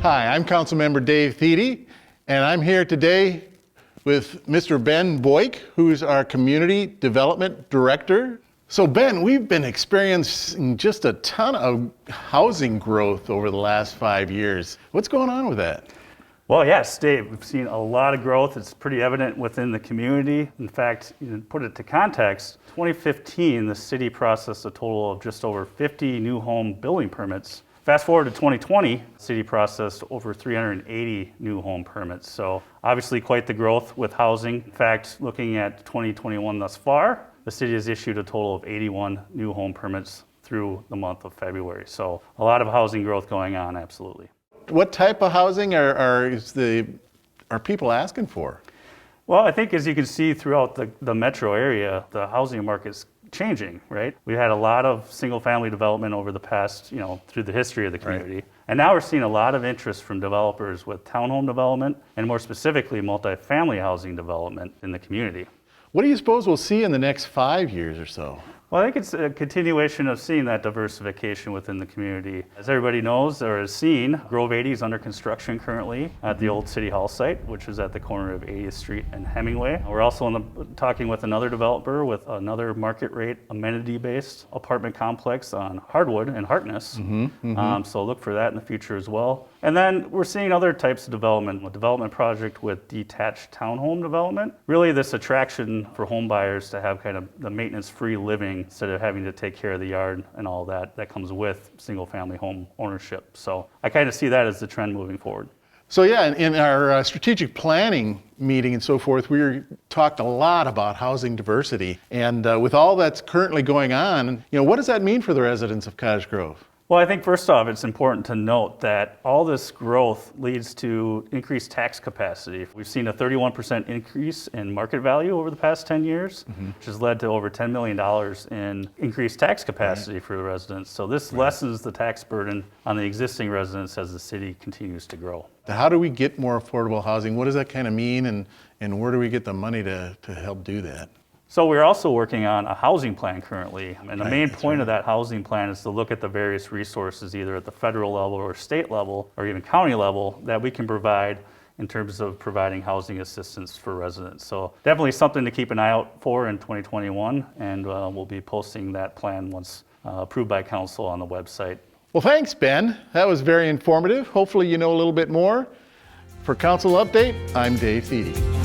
Hi, I'm Councilmember Dave Thiede, and I'm here today with Mr. Ben Boike, who's our Community Development Director. So Ben, we've been experiencing just a ton of housing growth over the last 5 years. What's going on with that? Well, yes, Dave, we've seen a lot of growth. It's pretty evident within the community. In fact, to put it to context, 2015, the city processed a total of just over 50 new home building permits. Fast forward to 2020, the city processed over 380 new home permits. So obviously quite the growth with housing. In fact, looking at 2021 thus far, the city has issued a total of 81 new home permits through the month of February. So a lot of housing growth going on, absolutely. What type of housing are people asking for? Well, I think as you can see throughout the metro area, the housing market's changing, right? We've had a lot of single-family development over the past, through the history of the community. Right. And now we're seeing a lot of interest from developers with townhome development and more specifically multifamily housing development in the community. What do you suppose we'll see in the next 5 years or so? Well, I think it's a continuation of seeing that diversification within the community. As everybody knows or has seen, Grove 80 is under construction currently at the old City Hall site, which is at the corner of 80th Street and Hemingway. We're also talking with another developer with another market rate, amenity-based apartment complex on Hardwood and Harkness. So look for that in the future as well. And then we're seeing other types of development, a development project with detached townhome development. Really this attraction for home buyers to have kind of the maintenance-free living instead of having to take care of the yard and all that comes with single-family home ownership. So I kind of see that as the trend moving forward. So yeah, in our strategic planning meeting and so forth, we talked a lot about housing diversity. And with all that's currently going on, what does that mean for the residents of Cottage Grove? Well, I think first off, it's important to note that all this growth leads to increased tax capacity. We've seen a 31% increase in market value over the past 10 years, which has led to over $10 million in increased tax capacity for the residents. So this lessens the tax burden on the existing residents as the city continues to grow. How do we get more affordable housing? What does that kind of mean, and where do we get the money to help do that? So we're also working on a housing plan currently, and the main point of that housing plan is to look at the various resources either at the federal level or state level or even county level that we can provide in terms of providing housing assistance for residents. So definitely something to keep an eye out for in 2021, and we'll be posting that plan once approved by council on the website. Well, thanks, Ben. That was very informative. Hopefully you know a little bit more. For Council Update, I'm Dave Thiede.